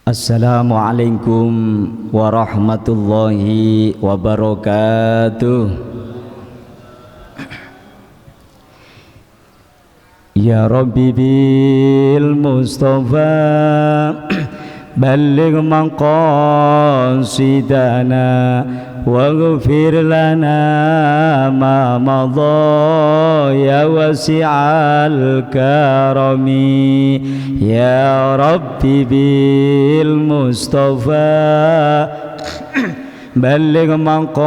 Assalamualaikum warahmatullahi wabarakatuh. Ya Rabbi bil Mustafa balligh maqasidana waghfir lana ma madha ya wasi'al karami. Ya Rabbi bil Mustafa balligh maqasidana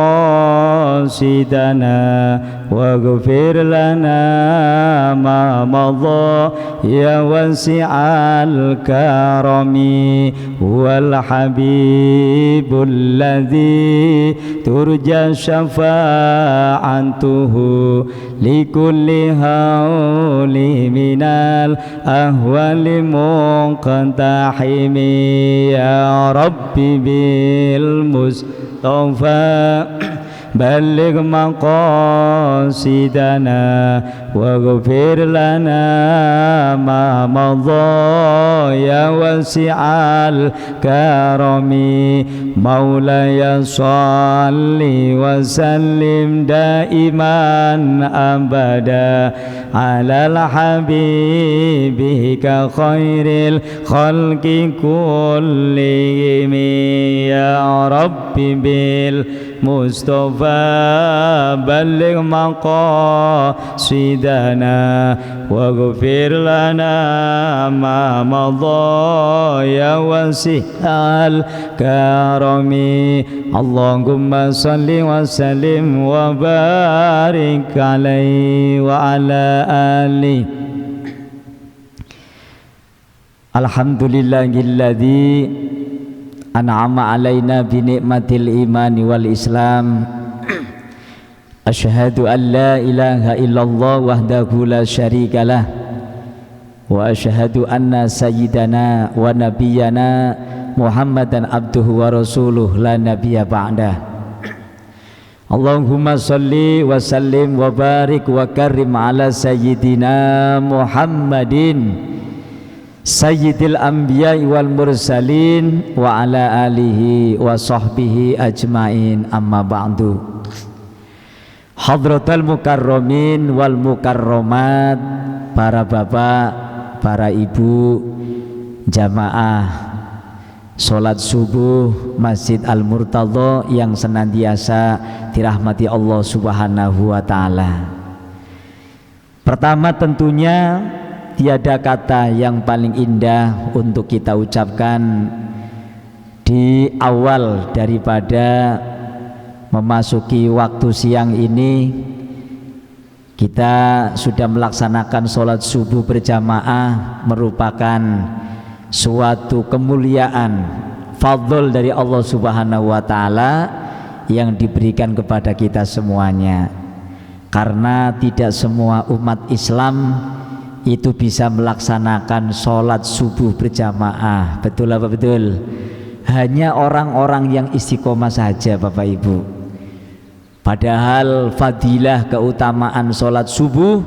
waghfir lana ma madha ya wasi'al karami. Wal habibul ladzi turja syafa'atuhu likulli hauli minal ahwali muqtahimi. Ya Rabbi bil Mustafa balligh maqasidana waghfir lana ma madha ya wasi'al karami. Maulaya shalli wa sallim daiman abada alal habibika khairil khalqi kullihim. Ya Rabbi bil Mustafa balligh maqasidana waghfir lana ma madha ya wasi'al karami. Allahumma salli wa sallim wa barik alaihi wa ala alihi. Alhamdulillahilladzi an'ama alaina bi ni'matil imani wal islam. Asyhadu an la ilaha illallah wahdahu la syarikalah wa asyhadu anna sayyidana wa nabiyyana Muhammadan abduhu wa rasuluh la nabiyya ba'dah. Allahumma salli wa sallim wa barik wa karim ala sayyidina Muhammadin sayyidil anbiya'i wal mursalin wa ala alihi wa sahbihi ajmain, amma ba'du. Hadratal mukarramin wal mukarramat, para bapak, para ibu, jamaah salat subuh Masjid Al-Murtadha yang senantiasa dirahmati Allah Subhanahu wa taala. Pertama tentunya tiada kata yang paling indah untuk kita ucapkan di awal daripada memasuki waktu siang ini. Kita sudah melaksanakan sholat subuh berjamaah, merupakan suatu kemuliaan fadl dari Allah Subhanahu wa taala yang diberikan kepada kita semuanya, karena tidak semua umat Islam itu bisa melaksanakan sholat subuh berjamaah. Betul apa betul? Hanya orang-orang yang istiqomah saja Bapak Ibu. Padahal fadilah keutamaan sholat subuh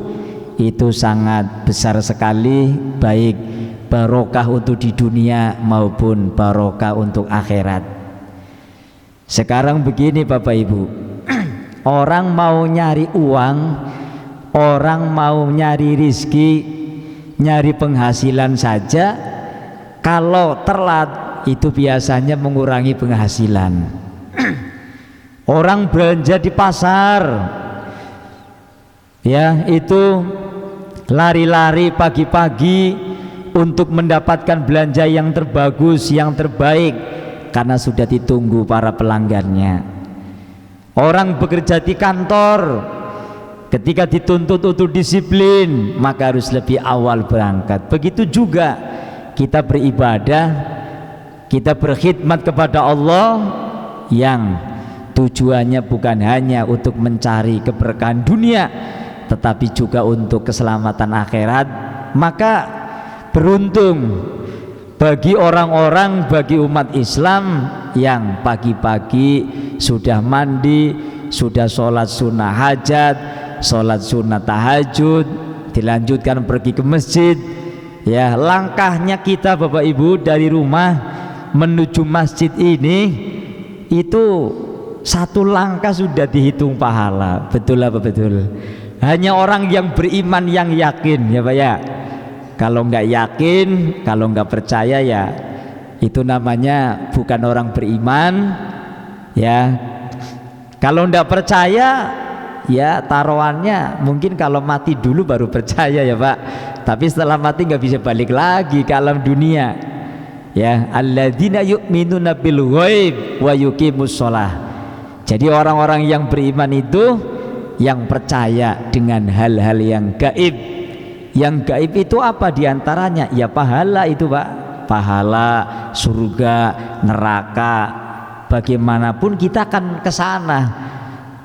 itu sangat besar sekali, baik barokah untuk di dunia maupun barokah untuk akhirat. Sekarang begini Bapak Ibu, orang mau nyari uang, orang mau nyari rizki, nyari penghasilan saja, kalau telat itu biasanya mengurangi penghasilan. Orang belanja di pasar, ya itu lari-lari pagi-pagi untuk mendapatkan belanja yang terbagus, yang terbaik, karena sudah ditunggu para pelanggannya. Orang bekerja di kantor, ketika dituntut untuk disiplin, maka harus lebih awal berangkat. Begitu juga kita beribadah, kita berkhidmat kepada Allah yang tujuannya bukan hanya untuk mencari keberkahan dunia, tetapi juga untuk keselamatan akhirat. Maka beruntung bagi orang-orang, bagi umat Islam yang pagi-pagi sudah mandi, sudah sholat sunnah hajat, sholat sunnah tahajud, dilanjutkan pergi ke masjid. Ya, langkahnya kita Bapak Ibu dari rumah menuju masjid ini itu satu langkah sudah dihitung pahala. Betul apa betul? Hanya orang yang beriman yang yakin ya Pak ya. Kalau nggak yakin, kalau nggak percaya ya itu namanya bukan orang beriman ya. Kalau nggak percaya ya taruhannya mungkin kalau mati dulu baru percaya ya Pak. Tapi setelah mati nggak bisa balik lagi ke alam dunia. Ya, alladzina yu'minuna bil ghaib wa yuqimus shalah. Jadi orang-orang yang beriman itu yang percaya dengan hal-hal yang gaib. Yang gaib itu apa diantaranya? Ya pahala itu Pak. Pahala, surga, neraka. Bagaimanapun kita akan ke sana.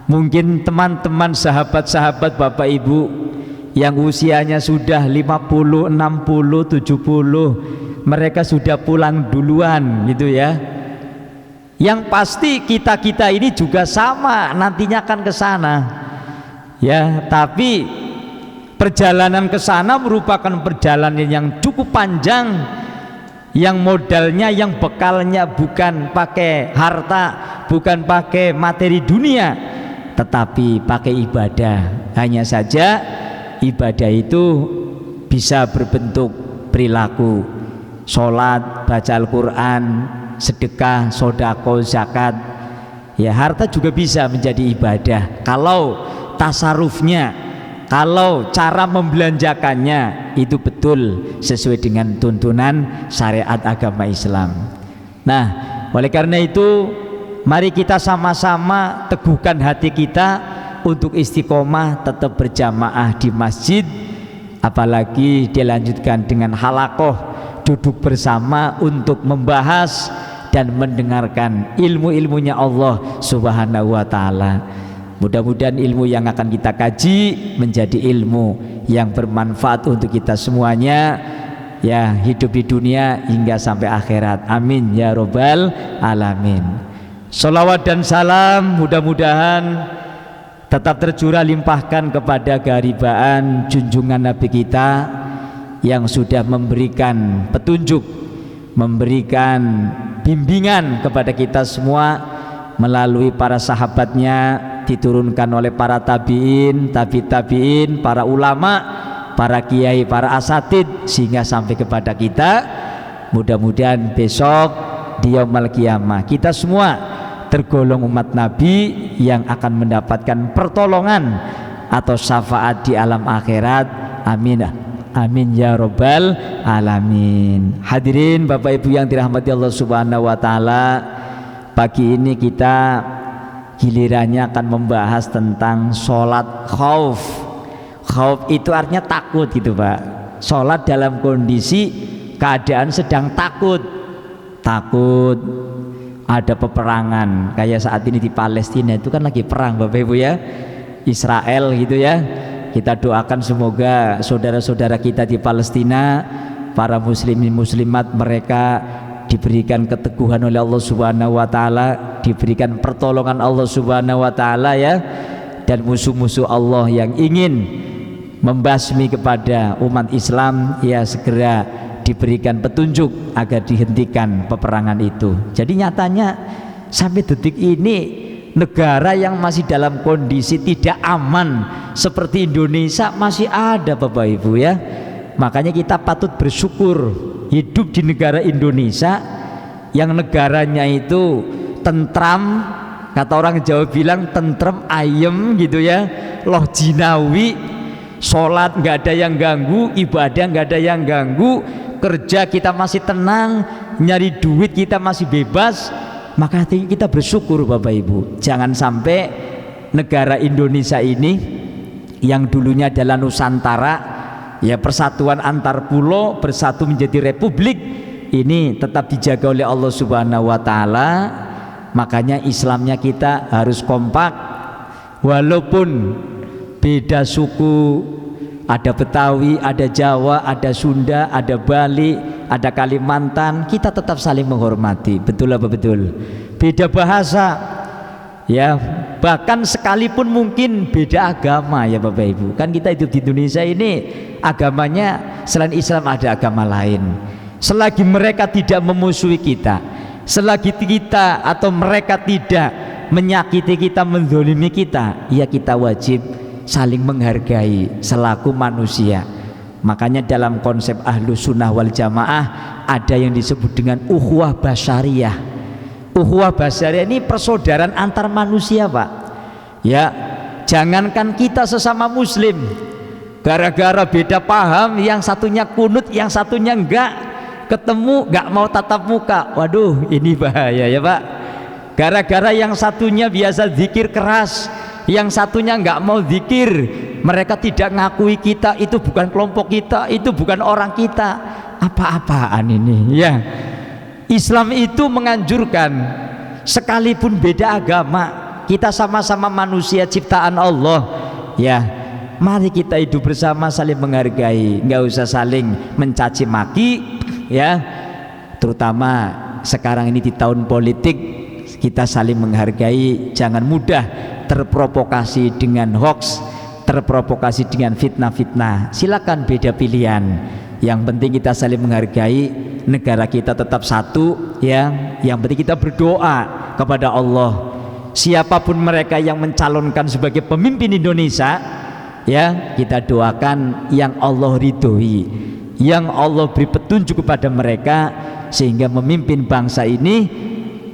Mungkin teman-teman sahabat-sahabat Bapak Ibu yang usianya sudah 50, 60, 70, mereka sudah pulang duluan gitu ya. Yang pasti kita-kita ini juga sama nantinya akan ke sana. Ya, tapi perjalanan ke sana merupakan perjalanan yang cukup panjang, yang modalnya, yang bekalnya bukan pakai harta, bukan pakai materi dunia, tetapi pakai ibadah. Hanya saja ibadah itu bisa berbentuk perilaku, sholat, baca Al-Quran, sedekah, sodako, zakat. Ya, harta juga bisa menjadi ibadah kalau tasarufnya, kalau cara membelanjakannya itu betul sesuai dengan tuntunan syariat agama Islam. Nah, oleh karena itu mari kita sama-sama teguhkan hati kita untuk istiqomah tetap berjamaah di masjid, apalagi dilanjutkan dengan halakoh, duduk bersama untuk membahas dan mendengarkan ilmu-ilmunya Allah Subhanahu wa ta'ala. Mudah-mudahan ilmu yang akan kita kaji menjadi ilmu yang bermanfaat untuk kita semuanya, ya, hidup di dunia hingga sampai akhirat. Amin ya robbal alamin. Sholawat dan salam mudah-mudahan tetap tercurah limpahkan kepada keharibaan junjungan Nabi kita yang sudah memberikan petunjuk, memberikan bimbingan kepada kita semua melalui para sahabatnya, diturunkan oleh para tabi'in, tabi'in, para ulama, para kiai, para asatid, sehingga sampai kepada kita. Mudah-mudahan besok di yaumul qiyamah kita semua tergolong umat Nabi yang akan mendapatkan pertolongan atau syafaat di alam akhirat. Amin. Amin ya robbal alamin. Hadirin Bapak Ibu yang dirahmati Allah Subhanahu wa ta'ala, pagi ini kita gilirannya akan membahas tentang sholat khauf. Khauf itu artinya takut gitu Pak. Sholat dalam kondisi keadaan sedang takut. Takut ada peperangan, kayak saat ini di Palestina itu kan lagi perang Bapak Ibu ya, Israel gitu ya. Kita doakan semoga saudara-saudara kita di Palestina, para muslimin muslimat, mereka diberikan keteguhan oleh Allah Subhanahu wa ta'ala, diberikan pertolongan Allah Subhanahu wa ta'ala ya. Dan musuh-musuh Allah yang ingin membasmi kepada umat Islam ya segera diberikan petunjuk agar dihentikan peperangan itu. Jadi nyatanya sampai detik ini negara yang masih dalam kondisi tidak aman seperti Indonesia masih ada Bapak Ibu ya. Makanya kita patut bersyukur hidup di negara Indonesia yang negaranya itu tentram, kata orang Jawa bilang tentram ayem gitu ya, loh jinawi, sholat nggak ada yang ganggu, ibadah nggak ada yang ganggu, kerja kita masih tenang, nyari duit kita masih bebas. Maka kita bersyukur Bapak Ibu. Jangan sampai negara Indonesia ini yang dulunya adalah Nusantara, ya persatuan antar pulau bersatu menjadi republik, ini tetap dijaga oleh Allah Subhanahu wa ta'ala. Makanya Islamnya kita harus kompak, walaupun beda suku, ada Betawi, ada Jawa, ada Sunda, ada Bali, ada Kalimantan, kita tetap saling menghormati. Betul apa betul? Beda bahasa ya, bahkan sekalipun mungkin beda agama ya Bapak Ibu. Kan kita hidup di Indonesia ini agamanya selain Islam ada agama lain. Selagi mereka tidak memusuhi kita, selagi kita atau mereka tidak menyakiti kita, menzalimi kita, ya kita wajib saling menghargai selaku manusia. Makanya dalam konsep Ahlus Sunnah wal Jamaah ada yang disebut dengan ukhuwah basyariyah. Ukhuwah basyariyah ini persaudaraan antar manusia, Pak. Ya, jangankan kita sesama muslim, gara-gara beda paham, yang satunya kunut, yang satunya enggak, ketemu enggak mau tatap muka, waduh ini bahaya ya Pak. Gara-gara yang satunya biasa zikir keras, yang satunya enggak mau zikir, mereka tidak ngakui kita, itu bukan kelompok kita, itu bukan orang kita. Apa-apaan ini ya. Islam itu menganjurkan, sekalipun beda agama, kita sama-sama manusia ciptaan Allah ya, mari kita hidup bersama, saling menghargai, nggak usah saling mencaci maki ya. Terutama sekarang ini di tahun politik, kita saling menghargai, jangan mudah terprovokasi dengan hoax, terprovokasi dengan fitnah-fitnah. Silakan beda pilihan, yang penting kita saling menghargai, negara kita tetap satu ya. Yang penting kita berdoa kepada Allah, siapapun mereka yang mencalonkan sebagai pemimpin Indonesia ya, kita doakan yang Allah ridhoi, yang Allah beri petunjuk kepada mereka, sehingga memimpin bangsa ini,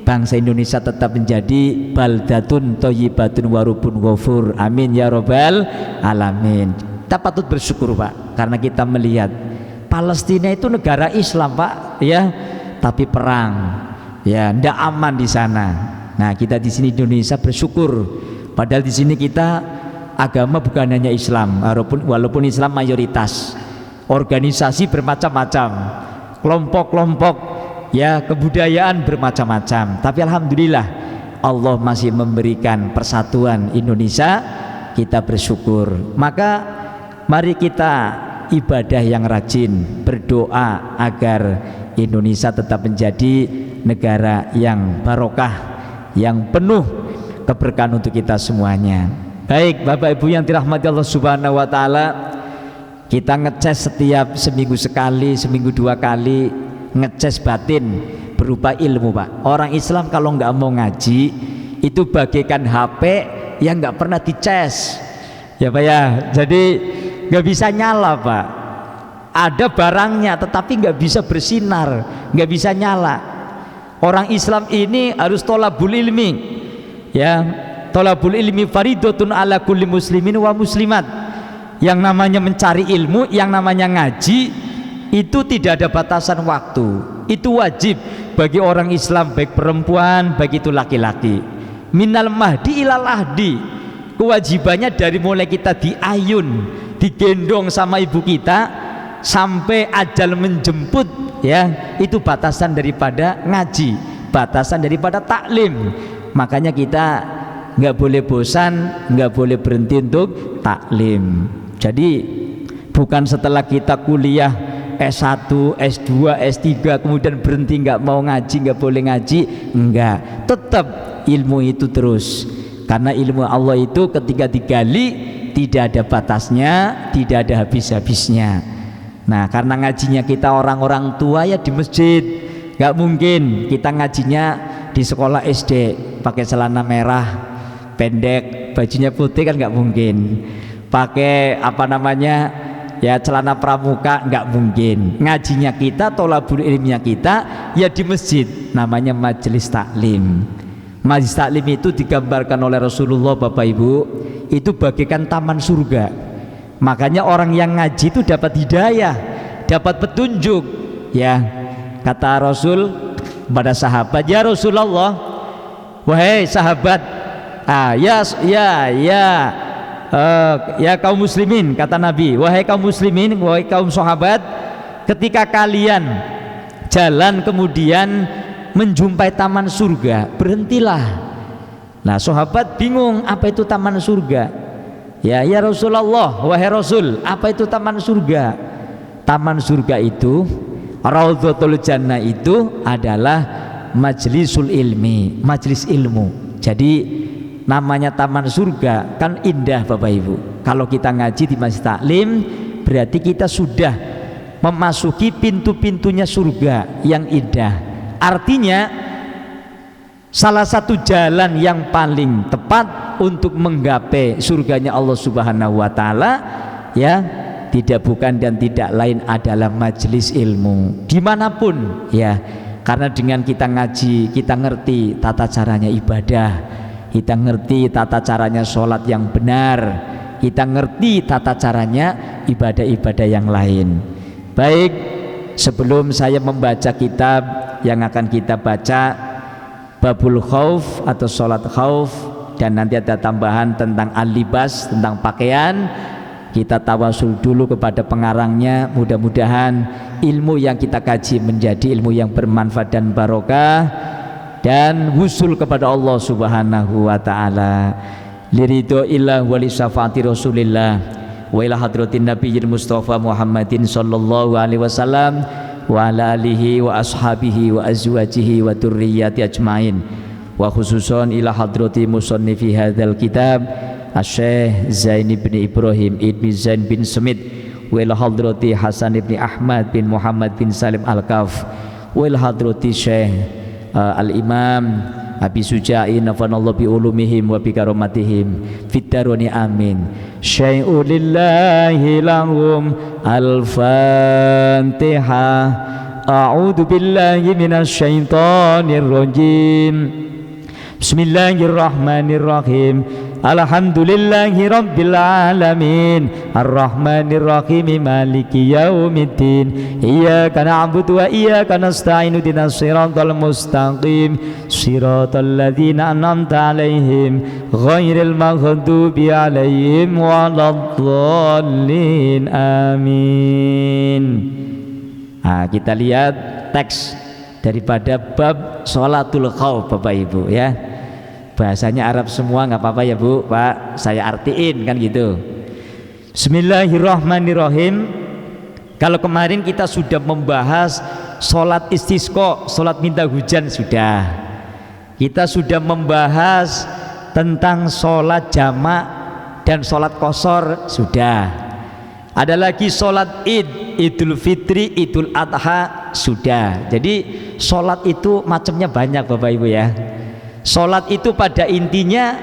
bangsa Indonesia tetap menjadi baldatun thayyibatun warubun ghafur. Amin ya robbal alamin. Kita patut bersyukur Pak, karena kita melihat Palestina itu negara Islam Pak ya, tapi perang ya, ndak aman di sana. Nah, kita di sini Indonesia bersyukur, padahal di sini kita agama bukan hanya Islam, walaupun Islam mayoritas, organisasi bermacam-macam, kelompok-kelompok ya, kebudayaan bermacam-macam, tapi alhamdulillah Allah masih memberikan persatuan Indonesia, kita bersyukur. Maka mari kita ibadah yang rajin, berdoa agar Indonesia tetap menjadi negara yang barokah, yang penuh keberkahan untuk kita semuanya. Baik Bapak Ibu yang dirahmati Allah Subhanahu wa taala, kita ngecas setiap seminggu sekali, seminggu 2 kali, ngecas batin berupa ilmu Pak. Orang Islam kalau nggak mau ngaji itu bagaikan HP yang nggak pernah dicas ya Pak ya. Jadi nggak bisa nyala Pak, ada barangnya tetapi nggak bisa bersinar, nggak bisa nyala. Orang Islam ini harus tholabul ilmi ya, tholabul ilmi faridatun ala kulli muslimin wa muslimat. Yang namanya mencari ilmu, yang namanya ngaji, itu tidak ada batasan waktu, itu wajib bagi orang Islam, baik perempuan baik itu laki-laki. Minal mahdi ilal ahdi, kewajibannya dari mulai kita diayun, digendong sama ibu kita sampai ajal menjemput ya, itu batasan daripada ngaji, batasan daripada taklim. Makanya kita nggak boleh bosan, nggak boleh berhenti untuk taklim. Jadi bukan setelah kita kuliah S1, S2, S3 kemudian berhenti, nggak mau ngaji, nggak boleh ngaji, enggak, tetap ilmu itu terus, karena ilmu Allah itu ketika digali tidak ada batasnya, tidak ada habis-habisnya. Nah, karena ngajinya kita orang-orang tua ya di masjid, nggak mungkin kita ngajinya di sekolah SD pakai celana merah pendek, bajunya putih, kan nggak mungkin. Pakai apa namanya ya, celana pramuka, nggak mungkin. Ngajinya kita, tholabul ilminya kita ya di masjid, namanya majelis taklim. Majelis taklim itu digambarkan oleh Rasulullah Bapak Ibu, itu bagaikan taman surga. Makanya orang yang ngaji itu dapat hidayah, dapat petunjuk ya. Kata Rasul pada sahabat, ya Rasulullah, wahai sahabat, ya kaum muslimin, kata Nabi, wahai kaum muslimin, wahai kaum sahabat, ketika kalian jalan kemudian menjumpai taman surga, berhentilah. Nah, sahabat bingung, apa itu taman surga? Ya Rasulullah, wahai Rasul, apa itu taman surga? Taman surga itu, Raudhatul Jannah itu adalah majlisul ilmi, majlis ilmu. Jadi namanya taman surga kan indah Bapak Ibu. Kalau kita ngaji di masjid taklim, berarti kita sudah memasuki pintu-pintunya surga yang indah. Artinya salah satu jalan yang paling tepat untuk menggapai surganya Allah Subhanahu wa taala ya tidak bukan dan tidak lain adalah majelis ilmu dimanapun ya, karena dengan kita ngaji kita ngerti tata caranya ibadah, kita ngerti tata caranya sholat yang benar, kita ngerti tata caranya ibadah-ibadah yang lain. Baik, sebelum saya membaca kitab yang akan kita baca Babul Khauf atau sholat khauf, dan nanti ada tambahan tentang al-libas, tentang pakaian, kita tawasul dulu kepada pengarangnya. Mudah-mudahan ilmu yang kita kaji menjadi ilmu yang bermanfaat dan barokah dan wusul kepada Allah Subhanahu wa taala. Liridho illah wa li syafaati Rasulillah wa ila hadratin nabiyil Mustafa Muhammadin sallallahu alaihi wasallam wa ala alihi wa ashabihi wa azwajihi wa dzurriyyati ajmain, wa khususan ila hadrati musannifi hadzal kitab Asy-Syaikh Zain bin Ibrahim ibn Zain bin Smith, wa ila hadrati Hasan bin Ahmad bin Muhammad bin Salim Al-Kaf, wa ila hadrati Syekh Al-Imam Abi Sujai nafanallahu bi ulumihim wa bi karomatihim fid daroni amin. Syai'u lillahi lahum al-Fatihah. A'udzu billahi minasy syaithanir rajim. Bismillahirrahmanirrahim. Alhamdulillahi rabbil alamin. Ar-Rahmanir Rahim. Maliki yaumiddin. Iyyaka na'budu wa iyyaka nasta'in. Ihdinas siratal mustaqim. Siratal ladzina an'amta 'alaihim ghairil maghdubi 'alaihim waladdallin. Amin. Nah, kita lihat teks daripada bab sholatul khauf Bapak Ibu ya. Bahasanya Arab semua nggak apa-apa ya Bu, Pak, saya artiin kan gitu. Bismillahirrahmanirrahim. Kalau kemarin kita sudah membahas sholat istisqa, sholat minta hujan sudah. Kita sudah membahas tentang sholat jamak dan sholat qashar sudah. Ada lagi sholat id, idul fitri, idul adha sudah. Jadi sholat itu macamnya banyak Bapak Ibu ya. Sholat itu pada intinya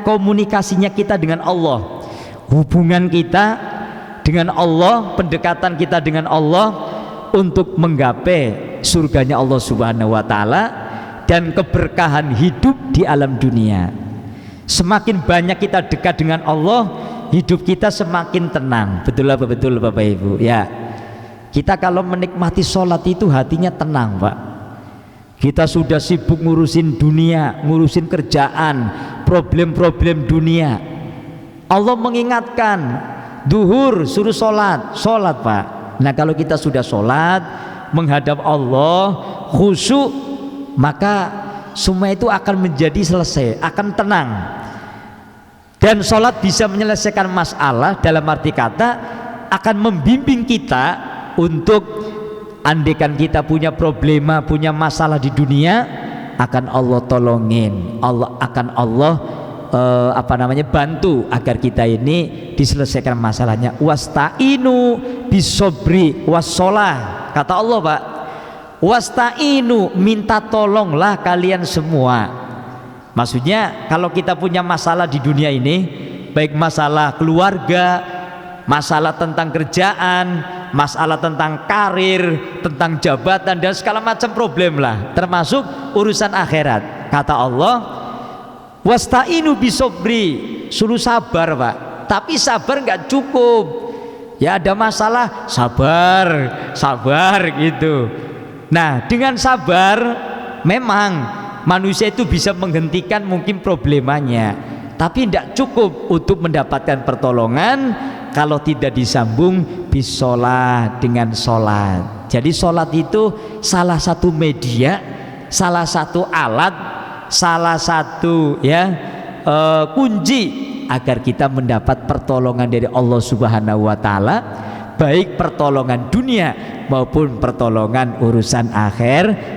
komunikasinya kita dengan Allah, hubungan kita dengan Allah, pendekatan kita dengan Allah untuk menggapai surganya Allah Subhanahu wa taala dan keberkahan hidup di alam dunia. Semakin banyak kita dekat dengan Allah, hidup kita semakin tenang. Betul apa betul Bapak Ibu ya. Kita kalau menikmati sholat itu hatinya tenang Pak. Kita sudah sibuk ngurusin dunia, ngurusin kerjaan, problem-problem dunia. Allah mengingatkan, duhur suruh sholat, sholat Pak. Nah kalau kita sudah sholat, menghadap Allah, khusyuk, maka semua itu akan menjadi selesai, akan tenang. Dan sholat bisa menyelesaikan masalah, dalam arti kata akan membimbing kita untuk andaikan kita punya problema, punya masalah di dunia, akan Allah tolongin, Allah akan bantu agar kita ini diselesaikan masalahnya. Wasta'inu bisobri wassolah, kata Allah Pak. Wasta'inu, minta tolonglah kalian semua. Maksudnya kalau kita punya masalah di dunia ini, baik masalah keluarga, masalah tentang kerjaan, masalah tentang karir, tentang jabatan dan segala macam problem lah, termasuk urusan akhirat. Kata Allah, wasta'inu bisobri, suruh sabar Pak. Tapi sabar nggak cukup. Ya ada masalah, sabar, sabar gitu. Nah dengan sabar memang manusia itu bisa menghentikan mungkin problemanya, tapi tidak cukup untuk mendapatkan pertolongan kalau tidak disambung bisolat, dengan sholat. Jadi sholat itu salah satu media, salah satu alat, salah satu kunci agar kita mendapat pertolongan dari Allah Subhanahu wa taala, baik pertolongan dunia maupun pertolongan urusan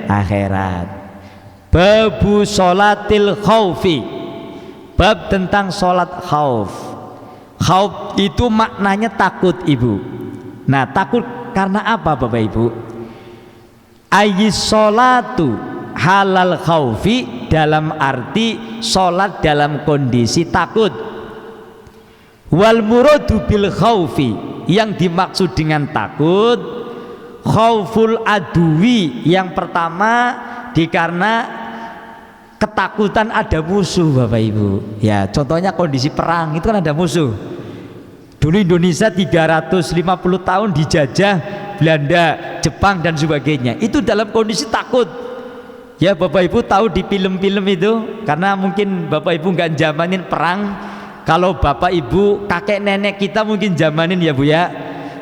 akhirat. Babu sholatil khaufi, bab tentang sholat khauf. Khauf itu maknanya takut Ibu. Nah takut karena apa Bapak Ibu? Ayis sholatu halal khaufi dalam arti sholat dalam kondisi takut. Wal muradu bil khaufi, yang dimaksud dengan takut khauful aduwi, yang pertama dikarena ketakutan ada musuh Bapak Ibu. Ya, contohnya kondisi perang itu kan ada musuh. Dulu Indonesia 350 tahun dijajah Belanda, Jepang dan sebagainya. Itu dalam kondisi takut. Ya Bapak Ibu tahu di film-film itu, karena mungkin Bapak Ibu nggak zamanin perang. Kalau Bapak Ibu kakek nenek kita mungkin zamanin ya Bu ya.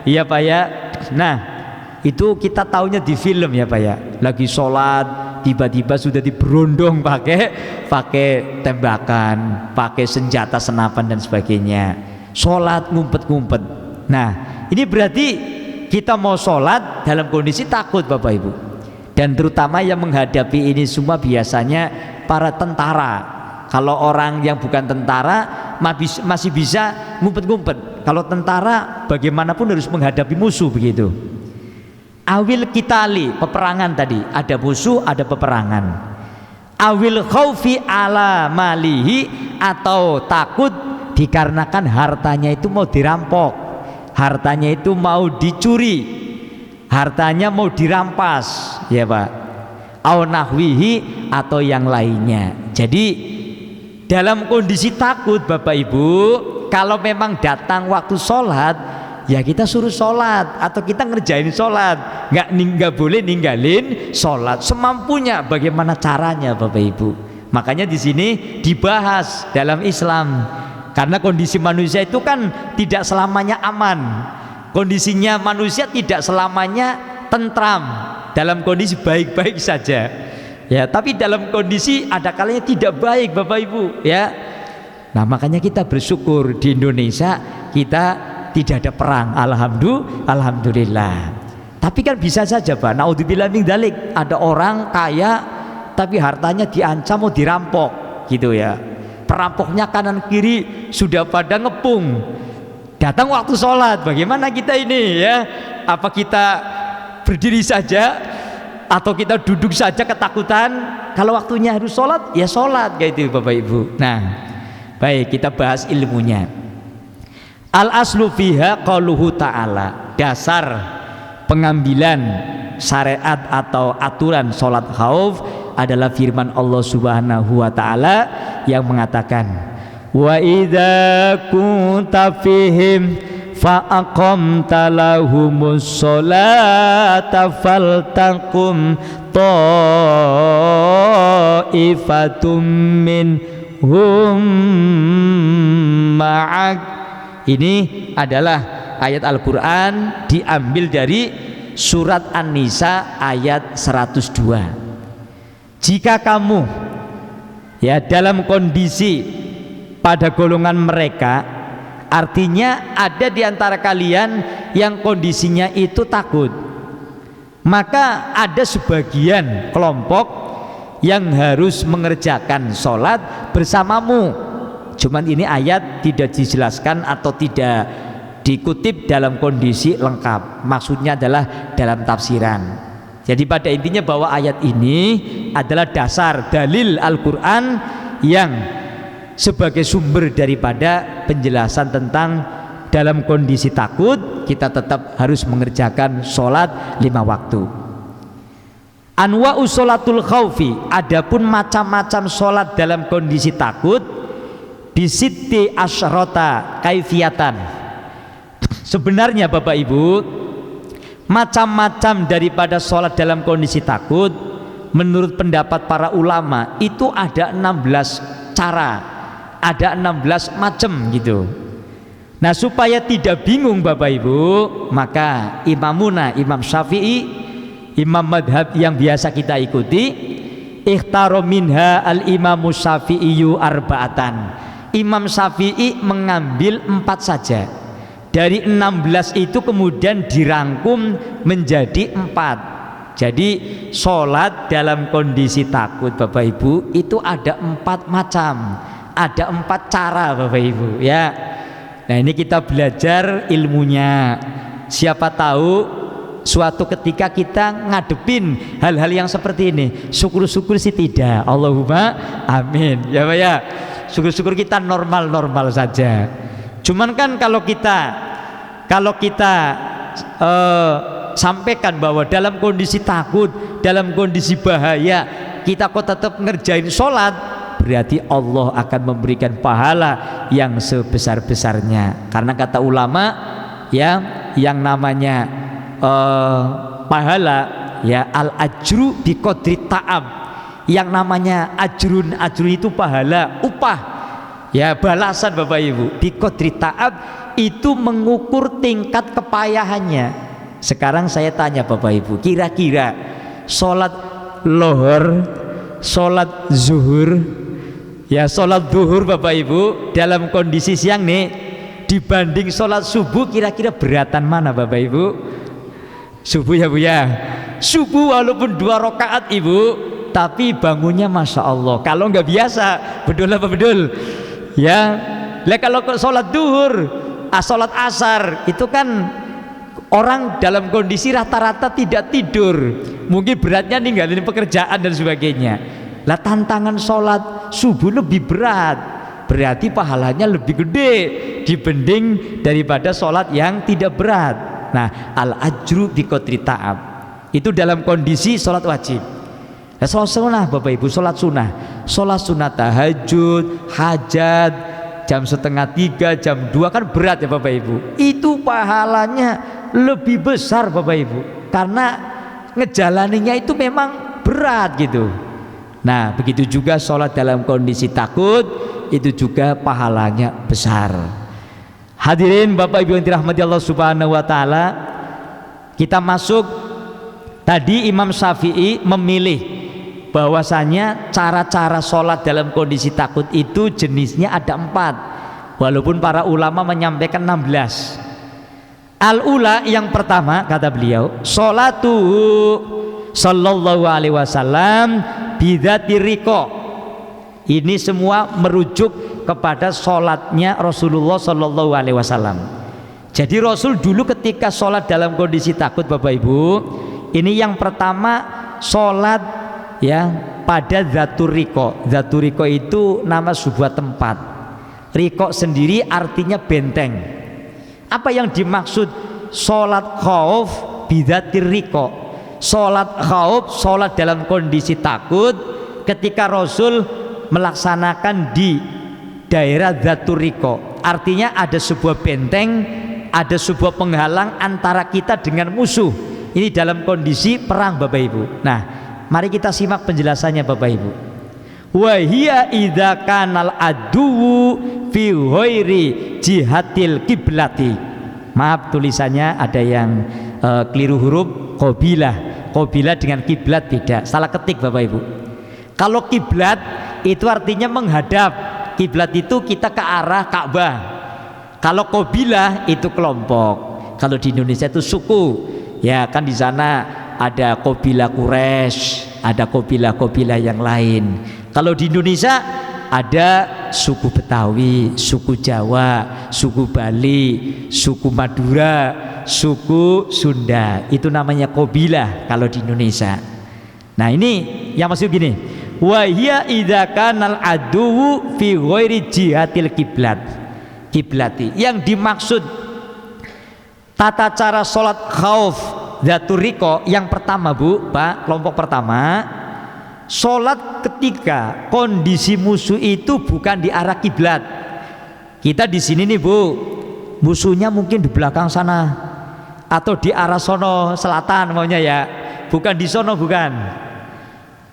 Iya Pak ya. Nah itu kita taunya di film ya Pak ya. Lagi sholat tiba-tiba sudah diberondong pakai tembakan, pakai senjata senapan dan sebagainya. Sholat ngumpet-ngumpet. Nah ini berarti kita mau sholat dalam kondisi takut Bapak Ibu. Dan terutama yang menghadapi ini semua biasanya para tentara. Kalau orang yang bukan tentara masih bisa ngumpet-ngumpet. Kalau tentara bagaimanapun harus menghadapi musuh begitu. Awil kitali, peperangan tadi, ada musuh, ada peperangan. Awil khaufi ala malihi, atau takut dikarenakan hartanya itu mau dirampok, hartanya itu mau dicuri, hartanya mau dirampas, ya Pak. Au nahwihi, atau yang lainnya. Jadi dalam kondisi takut Bapak Ibu, kalau memang datang waktu sholat, ya kita suruh sholat atau kita ngerjain sholat, nggak boleh ninggalin sholat semampunya. Bagaimana caranya Bapak Ibu? Makanya di sini dibahas dalam Islam. Karena kondisi manusia itu kan tidak selamanya aman. Kondisinya manusia tidak selamanya tentram, dalam kondisi baik-baik saja. Ya, tapi dalam kondisi ada kalanya tidak baik Bapak Ibu, ya. Nah, makanya kita bersyukur di Indonesia kita tidak ada perang. Alhamdulillah. Tapi kan bisa saja Pak, naudzubillah min dzalik, ada orang kaya tapi hartanya diancam mau dirampok gitu ya. Perampoknya kanan kiri sudah pada ngepung, datang waktu sholat, bagaimana kita ini ya? Apa kita berdiri saja atau kita duduk saja ketakutan? Kalau waktunya harus sholat ya sholat, kayak itu Bapak Ibu. Nah baik, kita bahas ilmunya. Al aslu fiha qauluhu ta'ala, dasar pengambilan syariat atau aturan sholat khauf adalah firman Allah Subhanahu wa ta'ala yang mengatakan, wa idza kunta fihim fa aqamta lahumus sholata faltaqum ta'ifatum minhum ma'ak. Ini adalah ayat Al-Quran diambil dari surat An-Nisa ayat 102. Jika kamu ya dalam kondisi pada golongan mereka, artinya ada di antara kalian yang kondisinya itu takut, maka ada sebagian kelompok yang harus mengerjakan sholat bersamamu. Cuman ini ayat tidak dijelaskan atau tidak dikutip dalam kondisi lengkap, maksudnya adalah dalam tafsiran. Jadi pada intinya bahwa ayat ini adalah dasar dalil Al-Quran yang sebagai sumber daripada penjelasan tentang dalam kondisi takut kita tetap harus mengerjakan sholat 5 waktu. Anwa'u sholatul khaufi, adapun macam-macam sholat dalam kondisi takut, bisitti asyrota kaifiyatan. Sebenarnya Bapak Ibu, macam-macam daripada sholat dalam kondisi takut menurut pendapat para ulama itu ada 16 cara, ada 16 macam gitu. Nah supaya tidak bingung Bapak Ibu, maka imamuna, Imam Syafi'i, imam madhab yang biasa kita ikuti, ikhtaro minha al-imamu syafi'iyu arba'atan. Imam Syafi'i mengambil 4 saja. Dari 16 itu kemudian dirangkum menjadi 4. Jadi sholat dalam kondisi takut Bapak Ibu itu ada 4 macam, ada 4 cara Bapak Ibu ya. Nah ini kita belajar ilmunya. Siapa tahu suatu ketika kita ngadepin hal-hal yang seperti ini? Syukur-syukur sih tidak. Allahumma amin. Ya Pak ya. Syukur-syukur kita normal-normal saja. Cuman kan kalau kita sampaikan bahwa dalam kondisi takut, dalam kondisi bahaya, kita kok tetap ngerjain sholat, berarti Allah akan memberikan pahala yang sebesar-besarnya. Karena kata ulama ya, yang namanya pahala ya, al ajru bi qadri ta'ab. Yang namanya ajrun itu pahala, upah ya, balasan Bapak Ibu. Bi qadri ta'ab itu mengukur tingkat kepayahannya. Sekarang saya tanya Bapak Ibu, kira-kira sholat lohor, sholat zuhur, ya sholat zuhur Bapak Ibu dalam kondisi siang nih, dibanding sholat subuh, kira-kira beratan mana Bapak Ibu? Subuh ya Bu ya. Subuh walaupun 2 rakaat Ibu, tapi bangunnya Masya Allah. Kalau nggak biasa, betul apa betul? Ya, lah kalau sholat zuhur, sholat asar itu kan orang dalam kondisi rata-rata tidak tidur, mungkin beratnya ninggalin pekerjaan dan sebagainya. Lah tantangan sholat subuh lebih berat, berarti pahalanya lebih gede dibanding daripada sholat yang tidak berat. Nah, al ajru bi qadri ta'ab itu dalam kondisi sholat wajib. Nah, sholat sunnah Bapak Ibu, sholat sunnah tahajud, hajat, jam 2:30, jam 2 kan berat ya Bapak Ibu. Itu pahalanya lebih besar Bapak Ibu, karena ngejalaninya itu memang berat gitu. Nah begitu juga sholat dalam kondisi takut, itu juga pahalanya besar. Hadirin Bapak Ibu yang dirahmati Allah Subhanahu wa Ta'ala, kita masuk tadi Imam Syafi'i memilih bahwasanya cara-cara sholat dalam kondisi takut itu jenisnya ada 4, walaupun para ulama menyampaikan 16. Al-ula yang pertama kata beliau, sholatuhu sallallahu alaihi wasallam bidzati riqa. Ini semua merujuk kepada sholatnya Rasulullah sallallahu alaihi wasallam. Jadi Rasul dulu ketika sholat dalam kondisi takut Bapak Ibu, ini yang pertama sholat ya pada dzatur riqa. Dzatur riqa itu nama sebuah tempat. Riqa sendiri artinya benteng. Apa yang dimaksud sholat khauf bidzatir riqa? Sholat khauf, sholat dalam kondisi takut, ketika Rasul melaksanakan di daerah dzatur riqa, artinya ada sebuah benteng, ada sebuah penghalang antara kita dengan musuh. Ini dalam kondisi perang Bapak Ibu. Nah mari kita simak penjelasannya Bapak Ibu. Wa hiya idza kanal aduwu fi ghairi jihatil kiblati. Maaf tulisannya ada yang keliru huruf, qabilah dengan kiblat beda, salah ketik Bapak Ibu. Kalau kiblat itu artinya menghadap, kiblat itu kita ke arah Ka'bah. Kalau qabilah itu kelompok. Kalau di Indonesia itu suku, ya kan di sana ada qabilah Quraisy, ada qabilah yang lain. Kalau di Indonesia ada suku Betawi, suku Jawa, suku Bali, suku Madura, suku Sunda. Itu namanya qabilah kalau di Indonesia. Nah ini yang maksud gini, wa hiya idza kanal aduwu fi ghairi jihatil kiblati. Yang dimaksud tata cara sholat khauf dzatur riqa yang pertama Bu, Pak, kelompok pertama, sholat ketika kondisi musuh itu bukan di arah kiblat. Kita di sini nih Bu, musuhnya mungkin di belakang sana atau di arah sono selatan maunya ya, bukan di sono, bukan.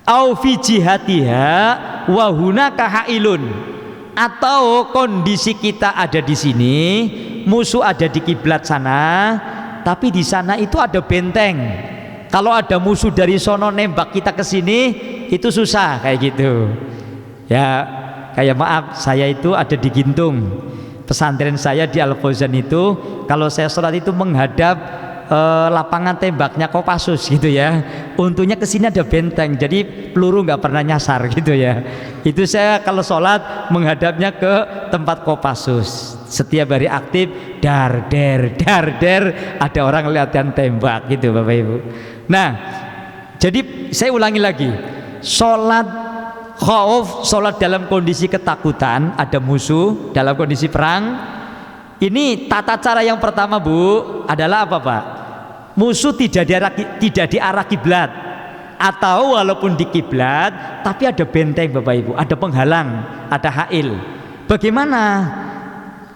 Au fi jihatiha wa hunaka hailun, atau kondisi kita ada di sini, musuh ada di kiblat sana, tapi di sana itu ada benteng. Kalau ada musuh dari sono nembak kita ke sini, itu susah kayak gitu. Ya, kayak maaf, saya itu ada di Gintung. Pesantren saya di Al Fauzan itu, kalau saya sholat itu menghadap lapangan tembaknya Kopassus gitu ya. Untungnya ke sini ada benteng, jadi peluru nggak pernah nyasar gitu ya. Itu saya kalau sholat menghadapnya ke tempat Kopassus. Setiap hari aktif, dar der, ada orang latihan tembak gitu Bapak Ibu. Nah, jadi saya ulangi lagi, sholat khauf, sholat dalam kondisi ketakutan, ada musuh dalam kondisi perang. Ini tata cara yang pertama Bu adalah apa Pak? Musuh tidak di arah kiblat, atau walaupun di kiblat tapi ada benteng Bapak Ibu, ada penghalang, ada hail. Bagaimana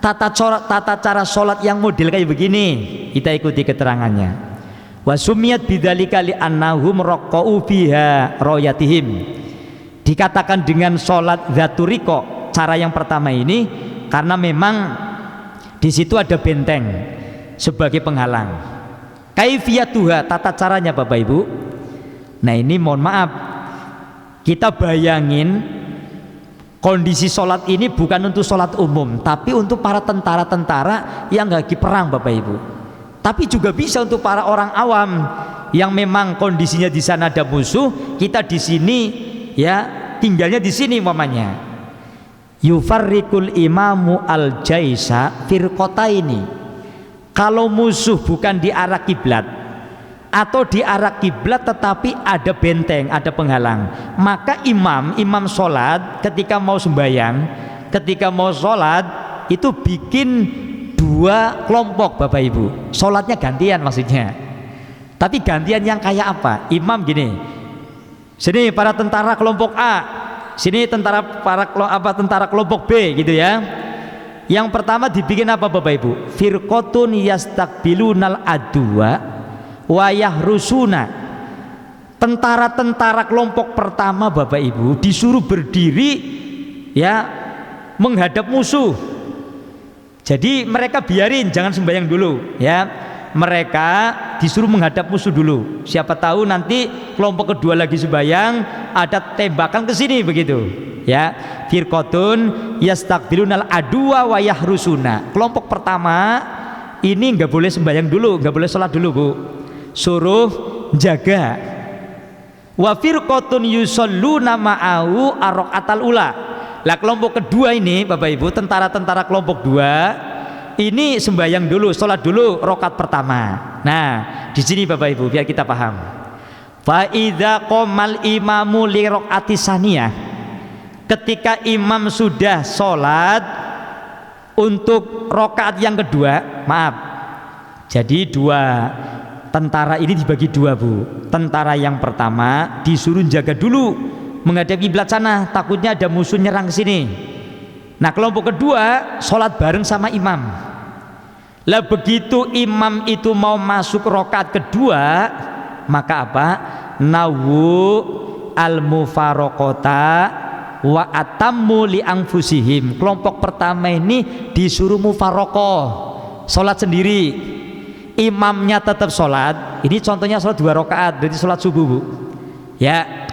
tata cara sholat yang model kayak begini? Kita ikuti keterangannya. Wasumiyat bidzalika li annahum raqa'u biha royatihim. Dikatakan dengan sholat zaturiko, cara yang pertama ini karena memang di situ ada benteng sebagai penghalang. Kaifiyatuha, tata caranya Bapak Ibu. Nah ini mohon maaf, kita bayangin kondisi sholat ini bukan untuk sholat umum, tapi untuk para tentara-tentara yang lagi perang Bapak Ibu. Tapi juga bisa untuk para orang awam yang memang kondisinya di sana ada musuh, kita di sini ya tinggalnya di sini umpamanya. Yufarriqul imamu al jaisa firqataini. Kalau musuh bukan di arah kiblat atau di arah kiblat tetapi ada benteng, ada penghalang, maka imam sholat ketika mau sembahyang, ketika mau sholat itu bikin dua kelompok Bapak Ibu. Sholatnya gantian maksudnya, tapi gantian yang kayak apa? Imam gini, sini para tentara kelompok A, sini tentara kelompok B gitu ya. Yang pertama dibikin apa Bapak Ibu? Firqotun yastakbilunal adwa wayah rusuna. Tentara-tentara kelompok pertama Bapak Ibu disuruh berdiri ya menghadap musuh. Jadi mereka biarin, jangan sembahyang dulu ya. Mereka disuruh menghadap musuh dulu. Siapa tahu nanti kelompok kedua lagi sembahyang, ada tembakan ke sini begitu ya. Firqotun yastakbilunal adwa wayah rusuna. Kelompok pertama ini nggak boleh sembahyang dulu, nggak boleh sholat dulu Bu, suruh jaga. Wa firqatun yusalluna ma'ahu ar-rakaatal ula. Lah kelompok kedua ini Bapak Ibu, tentara-tentara kelompok dua ini sembahyang dulu, sholat dulu rakaat pertama. Nah di sini Bapak Ibu biar kita paham. Fa idza qomal imamu li rakaati saniyah. Ketika imam sudah sholat untuk rakaat yang kedua, maaf, jadi dua tentara ini dibagi dua Bu. Tentara yang pertama disuruh jaga dulu menghadap kiblat sana, takutnya ada musuh nyerang ke sini. Nah kelompok kedua sholat bareng sama imam. Lah begitu imam itu mau masuk rakaat kedua, maka apa? Nawu al mufaraqata wa atammu li anfusihim. Kelompok pertama ini disuruh mufaraqah, sholat sendiri. Imamnya tetap sholat. Ini contohnya sholat 2 rakaat, berarti sholat subuh Bu ya.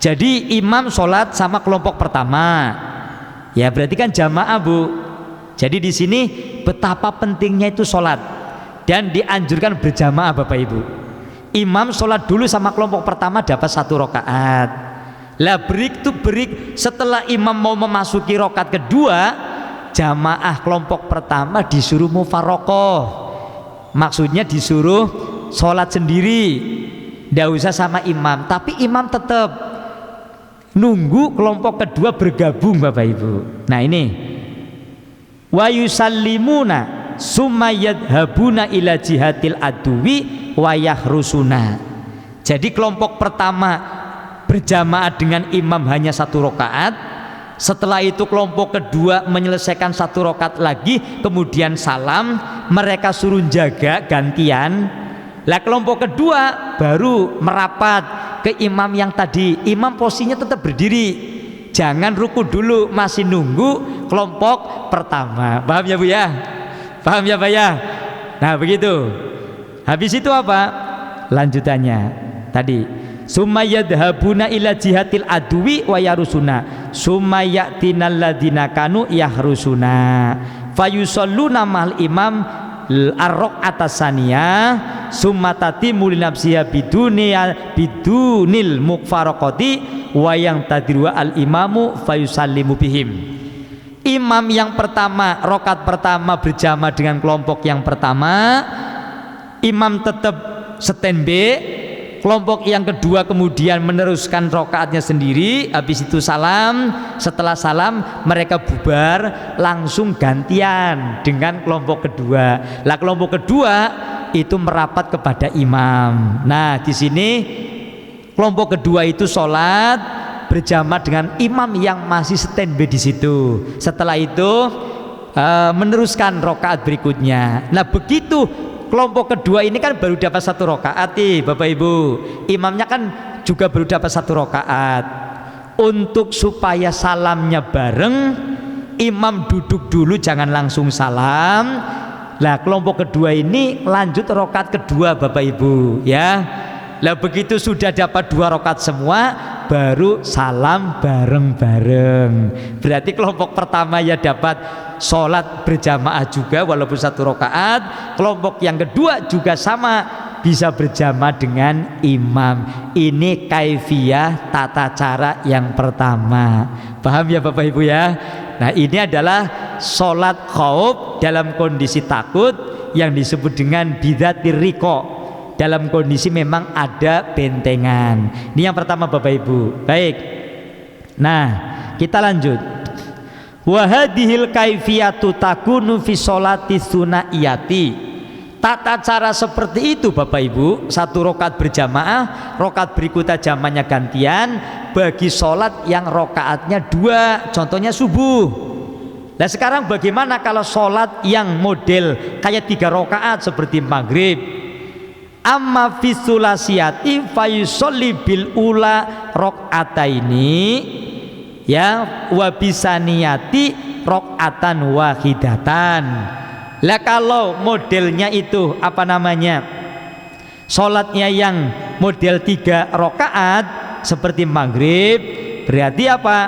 Jadi imam sholat sama kelompok pertama ya, berarti kan jamaah Bu. Jadi di sini betapa pentingnya itu sholat dan dianjurkan berjamaah Bapak Ibu. Imam sholat dulu sama kelompok pertama dapat 1 rakaat. Lah break setelah imam mau memasuki rakaat kedua, jamaah kelompok pertama disuruh mufaraqah. Maksudnya disuruh sholat sendiri, tidak usah sama imam, tapi imam tetap nunggu kelompok kedua bergabung Bapak Ibu. Nah ini wa yusallimuna summa yadhabuna ila jihatil aduwi wa yahrusuna. Jadi kelompok pertama berjamaah dengan imam hanya 1 rakaat. Setelah itu kelompok kedua menyelesaikan 1 rakaat lagi, kemudian salam, mereka suruh jaga gantian. Lah kelompok kedua baru merapat ke imam yang tadi. Imam posisinya tetap berdiri, jangan ruku dulu, masih nunggu kelompok pertama. Paham ya Bu ya? Paham ya Pak ya? Nah begitu. Habis itu apa? Lanjutannya tadi summa yadhabuna ila jihatil adwi wa yarusuna summa ya'tinal ladina kanu yahrusuna fayusalluna mal imam ar-raka'ata saniyah summa tatimu li nafsiha bidunil mufaraqati wa yang tadru al imamu fayusallimu bihim. Imam yang pertama, rokat pertama berjamaah dengan kelompok yang pertama, imam tetap standby. Kelompok yang kedua kemudian meneruskan rokaatnya sendiri. Habis itu salam. Setelah salam mereka bubar, langsung gantian dengan kelompok kedua. Lah kelompok kedua itu merapat kepada imam. Nah di sini kelompok kedua itu sholat berjamaah dengan imam yang masih standby di situ. Setelah itu meneruskan rokaat berikutnya. Nah begitu kelompok kedua ini kan baru dapat 1 rokaat nih Bapak Ibu, imamnya kan juga baru dapat 1 rokaat. Untuk supaya salamnya bareng, imam duduk dulu jangan langsung salam. Lah kelompok kedua ini lanjut rokaat kedua Bapak Ibu ya. Lah begitu sudah dapat 2 rokaat semua, baru salam bareng-bareng. Berarti kelompok pertama ya dapat sholat berjamaah juga walaupun 1 rokaat. Kelompok yang kedua juga sama, bisa berjamaah dengan imam. Ini kaifiyah tata cara yang pertama. Paham ya Bapak Ibu ya? Nah ini adalah sholat khauf dalam kondisi takut yang disebut dengan bidzatir riqa, dalam kondisi memang ada bentengan. Ini yang pertama Bapak Ibu. Baik. Nah, kita lanjut. Wa hadhil kaifiyatu takunu fi sholati tsunaiyati. Tata cara seperti itu Bapak Ibu, 1 rokaat berjamaah, rokaat berikutnya jamaahnya gantian bagi sholat yang rokaatnya 2, contohnya subuh. Nah sekarang bagaimana kalau sholat yang model kayak 3 rokaat seperti maghrib? Amma fi sulasiyati fayusolli bil ula rok'ataini ya wa bisaniyati rok'atan wahidatan. Lah kalau modelnya itu apa namanya, sholatnya yang model 3 rokaat seperti maghrib, berarti apa?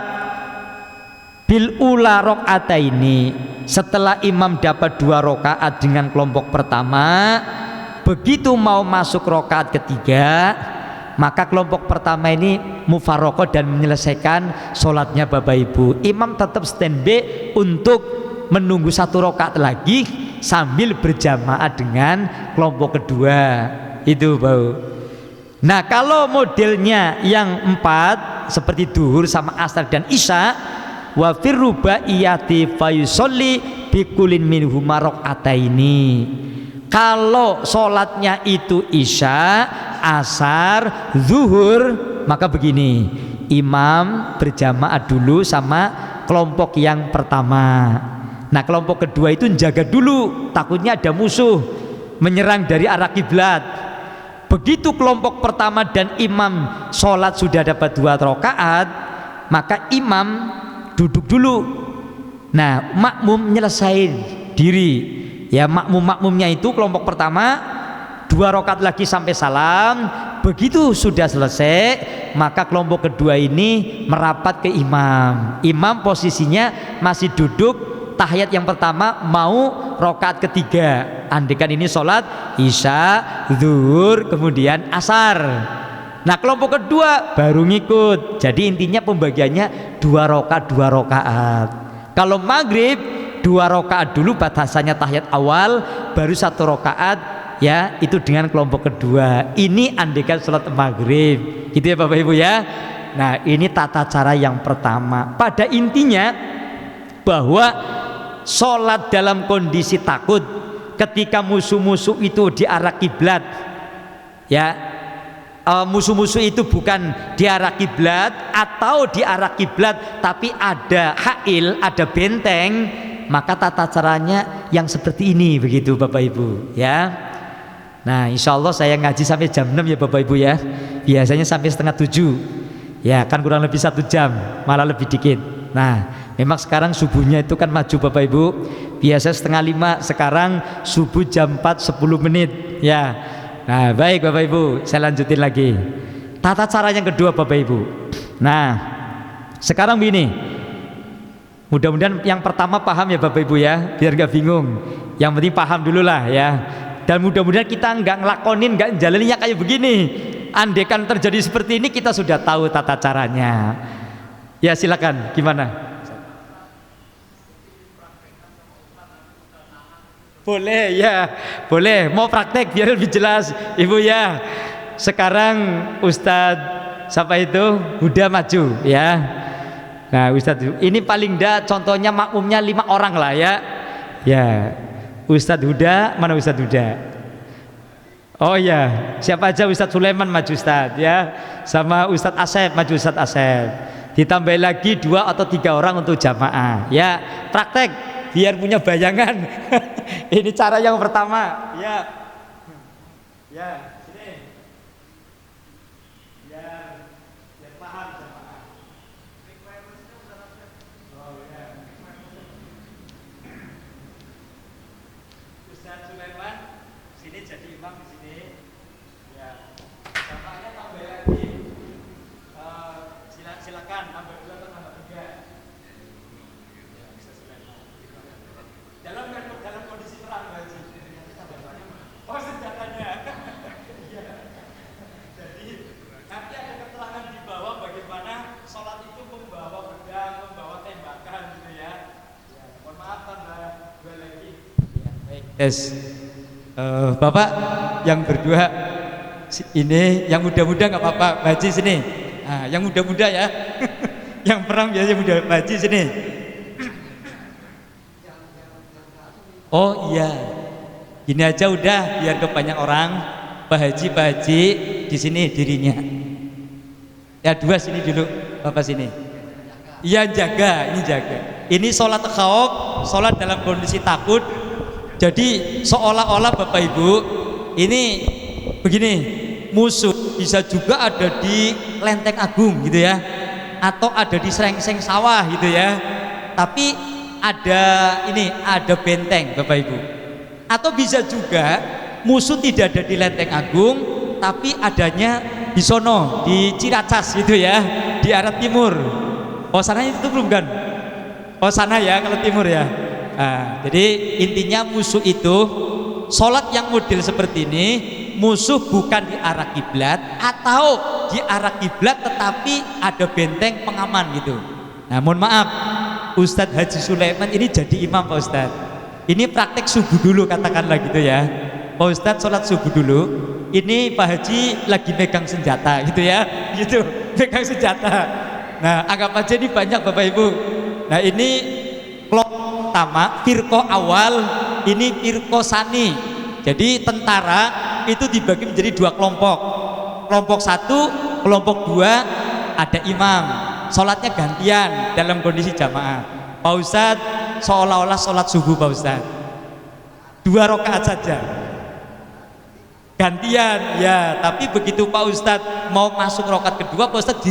Bil ula rok'ataini, setelah imam dapat 2 rokaat dengan kelompok pertama, begitu mau masuk rokaat ketiga, maka kelompok pertama ini mufaroqah dan menyelesaikan sholatnya Bapak Ibu. Imam tetap standby untuk menunggu 1 rokaat lagi sambil berjamaah dengan kelompok kedua. Itu Bau. Nah kalau modelnya yang 4 seperti duhur sama asar dan isya, wa fir rubaiyati fayusolli bikulin minhuma rok'ataini. Kalau sholatnya itu isya, asar, zuhur, maka begini, imam berjamaah dulu sama kelompok yang pertama. Nah kelompok kedua itu jaga dulu, takutnya ada musuh menyerang dari arah kiblat. Begitu kelompok pertama dan imam sholat sudah dapat 2 rakaat, maka imam duduk dulu. Nah makmum nyelesain diri. Ya makmumnya itu kelompok pertama 2 rakaat lagi sampai salam. Begitu sudah selesai, maka kelompok kedua ini merapat ke imam. Imam posisinya masih duduk tahiyat yang pertama, mau rakaat ketiga. Andaikan ini sholat isya, zuhur, kemudian asar. Nah kelompok kedua baru ngikut. Jadi intinya pembagiannya 2 rakaat. Kalau maghrib 2 rakaat dulu, batasannya tahiyat awal, baru 1 rakaat ya itu dengan kelompok kedua. Ini andaikan sholat maghrib, gitu ya Bapak Ibu ya. Nah ini tata cara yang pertama. Pada intinya bahwa sholat dalam kondisi takut, ketika musuh-musuh itu di arah kiblat, ya musuh-musuh itu bukan di arah kiblat atau di arah kiblat tapi ada hail, ada benteng, maka tata caranya yang seperti ini begitu Bapak Ibu ya. Nah insya Allah saya ngaji sampai jam 6 ya Bapak Ibu ya. Biasanya sampai setengah 7 ya, kan kurang lebih 1 jam, malah lebih dikit. Nah memang sekarang subuhnya itu kan maju Bapak Ibu. Biasa setengah 5, sekarang subuh jam 4 10 menit ya. Nah baik Bapak Ibu, saya lanjutin lagi tata cara yang kedua Bapak Ibu. Nah sekarang begini, mudah-mudahan yang pertama paham ya Bapak Ibu ya, biar gak bingung. Yang penting paham dulu lah ya. Dan mudah-mudahan kita nggak ngelakonin, nggak jalaninnya kayak begini. Andaikan terjadi seperti ini, kita sudah tahu tata caranya. Ya silakan, gimana? Boleh ya, boleh. Mau praktek biar lebih jelas, Ibu ya. Sekarang Ustadz siapa itu? Huda maju ya. Nah Ustadz ini paling dah contohnya makmumnya 5 orang lah ya. Ya, Ustadz Huda, mana Ustadz Huda? Oh ya, siapa aja? Ustadz Sulaiman maju Ustadz ya. Sama Ustadz Asep maju Ustadz Asep. Ditambah lagi 2 atau 3 orang untuk jamaah ya. Praktek biar punya bayangan. Ini cara yang pertama ya. Ya, sini. Ya, biar paham jamaah. Oh ya. Ustaz Sulaiman sini jadi imam di sini. Ya. Jamaahnya tambah lagi. Silakan tambah 2 atau tambah 3. Dalam kondisi perang Haji. Oh senjatanya. Iya. Jadi nanti ada keterangan di bawah bagaimana sholat itu membawa pedang, membawa tembakan gitu ya. Ya mohon maaf tambah 2 lagi. Ya, baik. Yes. Bapak yang berdua ini yang muda-muda nggak apa-apa, Haji sini. Nah, yang muda-muda ya. Yang perang biasanya muda, Haji sini. Oh iya, gini aja udah biar ke banyak orang. Pak Haji di sini dirinya. Ya 2 sini dulu, Bapak sini. Iya jaga, ini jaga. Ini sholat khauf, sholat dalam kondisi takut. Jadi seolah-olah Bapak Ibu ini begini, musuh bisa juga ada di Lenteng Agung gitu ya, atau ada di Srengseng sawah gitu ya. Tapi ada benteng Bapak Ibu, atau bisa juga musuh tidak ada di Lenteng Agung tapi adanya di sono di Ciracas gitu ya, di arah timur. Oh sana itu belum kan? Oh sana ya kalau timur ya. Nah, jadi intinya musuh itu sholat yang model seperti ini, musuh bukan di arah kiblat atau di arah kiblat tetapi ada benteng pengaman gitu. Nah mohon maaf, Ustadz Haji Sulaiman ini jadi imam Pak Ustadz. Ini praktek subuh dulu katakanlah gitu ya. Pak Ustadz sholat subuh dulu. Ini Pak Haji lagi megang senjata gitu ya. Gitu, megang senjata. Nah anggap aja ini banyak Bapak Ibu. Nah ini kelompok pertama, firqah awal, ini firqah sani. Jadi tentara itu dibagi menjadi 2 kelompok. Kelompok 1, kelompok 2 ada imam. Sholatnya gantian dalam kondisi jamaah. Pak Ustadz seolah-olah sholat subuh Pak Ustadz 2 rakaat saja gantian ya, tapi begitu Pak Ustadz mau masuk rakaat kedua Pak Ustadz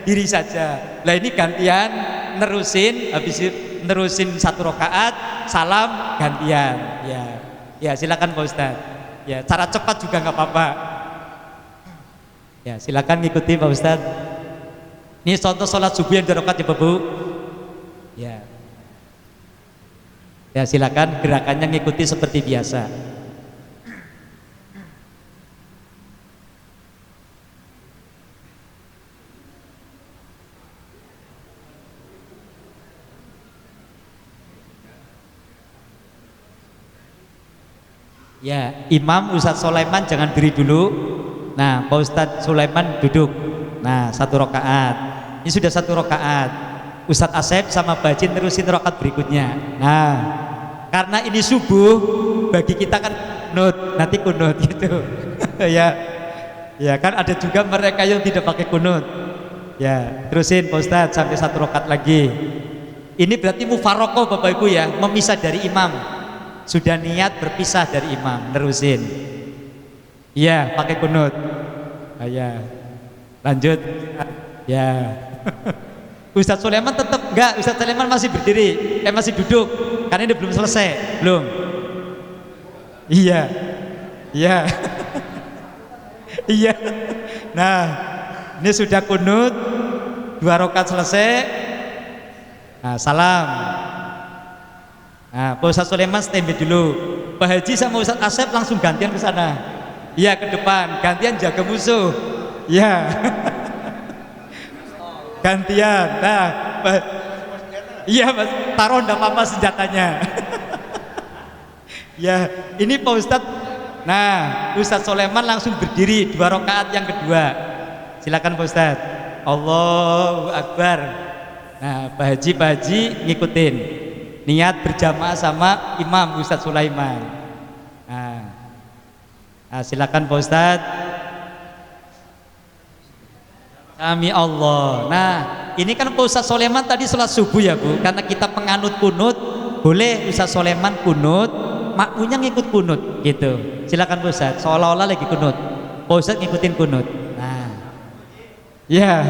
diri saja. Lah ini gantian nerusin, habis nerusin 1 rakaat salam gantian ya silakan Pak Ustadz ya, cara cepat juga nggak apa-apa ya, silakan ngikuti Pak Ustadz. Ini contoh sholat subuh yang 2 rakaat ya Bapak Bu. Ya silakan gerakannya ngikuti seperti biasa. Ya, Imam Ustadz Sulaiman jangan diri dulu. Nah, Pak Ustadz Sulaiman duduk. Nah, 1 rakaat. Ini sudah 1 rakaat. Ustadz Asep sama Bajin terusin rakaat berikutnya. Nah, karena ini subuh, bagi kita kan kunut, nanti kunut gitu. Ya kan ada juga mereka yang tidak pakai kunut. Ya, terusin Pak Ustadz sampai 1 rakaat lagi. Ini berarti mufarokoh Bapak Ibu ya, memisah dari imam. Sudah niat berpisah dari imam, terusin. Iya, pakai kunut. Ya, lanjut. Ya. Ustadz Sulaiman tetap enggak, Ustadz Sulaiman masih berdiri, masih duduk, karena ini belum selesai, belum. Iya. Iya. Nah, ini sudah kunut, 2 rakaat selesai. Nah, salam. Nah, Pak Ustadz Sulaiman standby dulu. Pak Haji sama Ustadz Asep langsung gantian ke sana. Iya, ke depan, gantian jaga musuh. Iya. Gantian. Nah, iya Mas, taruh enggak apa-apa senjatanya. Ya, ini Pak Ustadz. Nah, Ustadz Soleman langsung berdiri 2 rakaat yang kedua. Silakan Pak Ustadz. Allahu Akbar. Nah, Pak Haji ngikutin. Niat berjamaah sama Imam Ustadz Sulaiman. Nah, silakan Pak Ustadz. Sami Allah. Nah, ini kan Pak Ustadz Sulaiman tadi sholat subuh ya Bu. Karena kita penganut kunut, boleh Ustadz Sulaiman kunut, makmunya ngikut kunut gitu. Silakan Pak Ustadz, seolah-olah lagi kunut. Pak Ustadz ngikutin kunut. Nah, ya,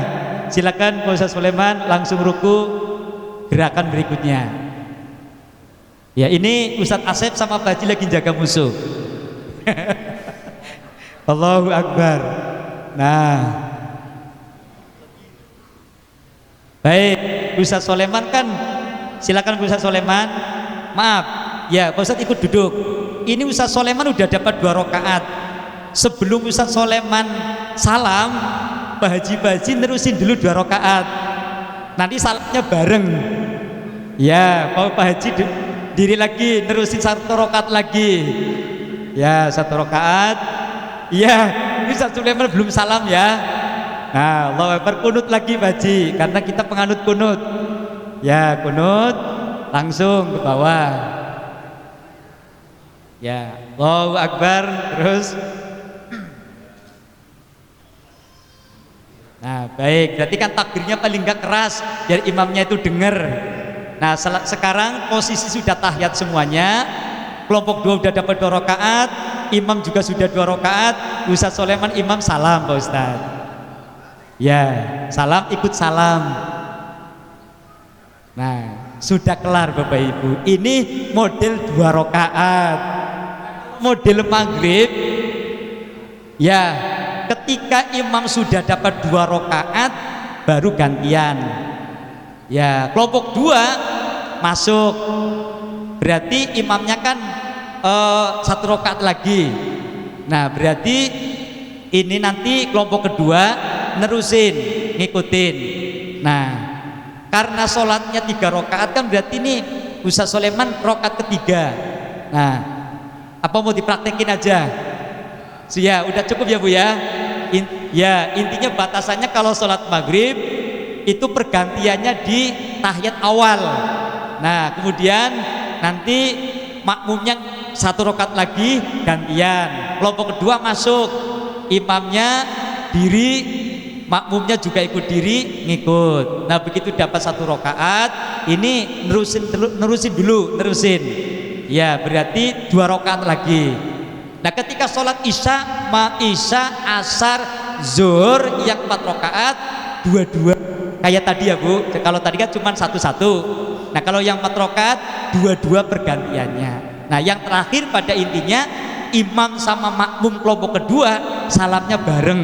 silakan Pak Ustadz Sulaiman langsung ruku gerakan berikutnya. Ya, ini Ustadz Asep sama Pak Haji lagi jaga musuh. Allahu Akbar. Nah, baik, Ustadz Soleman kan, silakan Ustadz Soleman. Maaf, ya Pak Ustadz ikut duduk. Ini Ustadz Soleman udah dapat 2 rakaat. Sebelum Ustadz Soleman salam, Pak Haji nerusin dulu 2 rakaat. Nanti salamnya bareng. Ya, Pak Haji diri lagi, nerusin 1 rakaat lagi. Ya, 1 rakaat. Ya, Ustadz Soleman belum salam ya. Nah, Allahu Akbar, kunut lagi Pak Haji, karena kita penganut kunut. Ya, kunut langsung ke bawah. Ya, Allahu Akbar, terus. Nah, baik, berarti kan takbirnya paling gak keras biar imamnya itu dengar. Nah, sekarang posisi sudah tahiyat semuanya. Kelompok 2 udah dapat 2 rakaat, imam juga sudah 2 rakaat. Ustadz Soleman imam salam Pak Ustadz. Ya, salam ikut salam. Nah, sudah kelar Bapak Ibu. Ini model 2 rakaat. Model maghrib, ya, ketika imam sudah dapat 2 rakaat baru gantian. Ya, kelompok 2 masuk. Berarti imamnya kan 1 rakaat lagi. Nah, berarti ini nanti kelompok kedua nerusin, ngikutin. Nah, karena sholatnya 3 rakaat kan berarti ini Ustadz Soleman rakaat ketiga. Nah, apa mau dipraktekin aja? Ya, udah cukup ya Bu ya. Ya, intinya batasannya kalau sholat maghrib itu pergantiannya di tahiyat awal. Nah, kemudian nanti makmumnya 1 rakaat lagi gantian. Kelompok kedua masuk, imamnya diri, makmumnya juga ikut diri, ngikut. Nah, begitu dapat 1 rakaat, ini nerusin dulu. Ya, berarti 2 rakaat lagi. Nah, ketika sholat isya, asar, zuhur yang 4 rakaat, 2 kayak tadi ya Bu. Kalau tadi kan cuma 1-1. Nah, kalau yang 4 rakaat 2 pergantiannya. Nah, yang terakhir pada intinya imam sama makmum kelompok kedua salamnya bareng.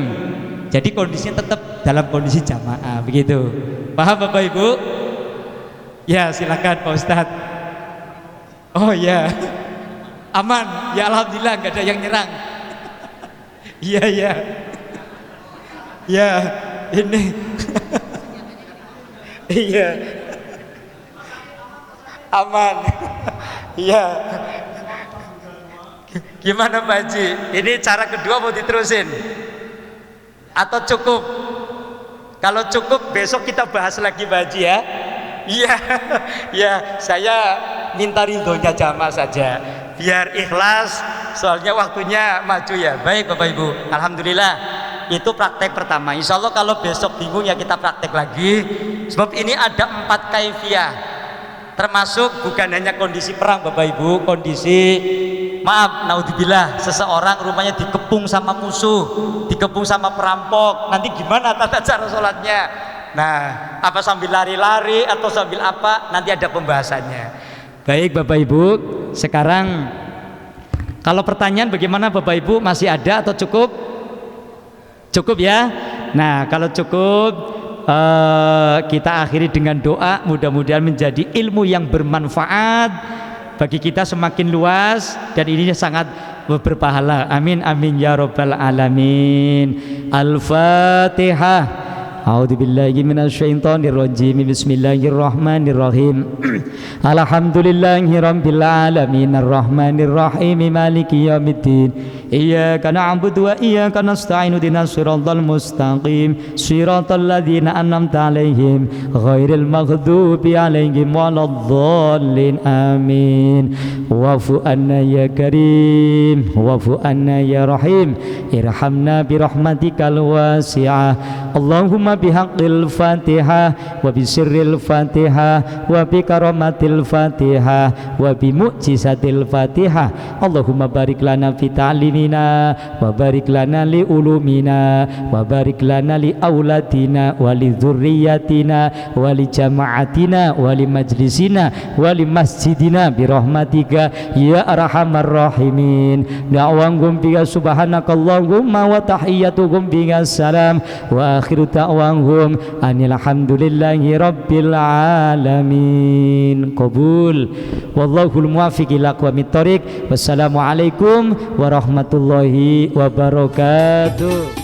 Jadi kondisinya tetap dalam kondisi jamaah, begitu. Paham Bapak Ibu? Ya, silakan Pak Ustadz. Oh ya, aman. Ya alhamdulillah nggak ada yang nyerang. Iya ya. Ya, ini. Iya. Aman. Iya. Gimana Pak Haji? Ini cara kedua mau diterusin? Atau cukup? Kalau cukup besok kita bahas lagi Pak Haji ya. Iya. Ya, saya minta ridhonya jamaah saja. Biar ikhlas, soalnya waktunya maju ya. Baik Bapak Ibu, alhamdulillah. Itu praktek pertama. Insya Allah kalau besok bingung ya kita praktek lagi. Sebab ini ada 4 kaifiah. Termasuk bukan hanya kondisi perang Bapak Ibu, kondisi maaf, naudzubillah, seseorang rumahnya dikepung sama musuh, dikepung sama perampok. Nanti gimana tata cara sholatnya? Nah, apa sambil lari-lari atau sambil apa? Nanti ada pembahasannya. Baik Bapak Ibu, sekarang kalau pertanyaan bagaimana Bapak Ibu, masih ada atau cukup? Cukup ya. Nah, kalau cukup kita akhiri dengan doa, mudah-mudahan menjadi ilmu yang bermanfaat bagi kita semakin luas dan ini sangat berpahala. Amin amin ya rabbal alamin. Al-Fatihah. A'udzubillahi minasyaitonirrajim. Bismillahirrahmanirrahim. Alhamdulillahirabbil alamin arrahmanirrahim maliki yaumiddin. Iyyaka na'budu wa iyyaka nasta'in ihdinas siratal mustaqim siratal ladzina an'amta 'alaihim ghairil maghdubi 'alaihim waladdallin. Amin. Wa'fu anna ya karim wa'fu anna ya rahim irhamna bi rahmatikal wasi'ah. Allahumma bihaqqil Fatihah wa bisirril Fatihah wa bi karamatil Fatihah wa bi mu'jizatil Fatihah. Allahumma barik lana fi ta'limina wa barik lana li ulumina wa barik lana li auladina wa li dzurriyyatina wa li jama'atina wa li majlisina wa li masjidina bi rahmatika ya arhamar rahimin. Da'wahum bika subhanakallahumma wa tahiyyatuhum bika salam wa akhiru da'wahum anil hamdulillahi rabbil alamin. Qabul wallahul muwaffiq ila aqwamit thoriq. Wassalamualaikum warahmatullahi wabarakatuh.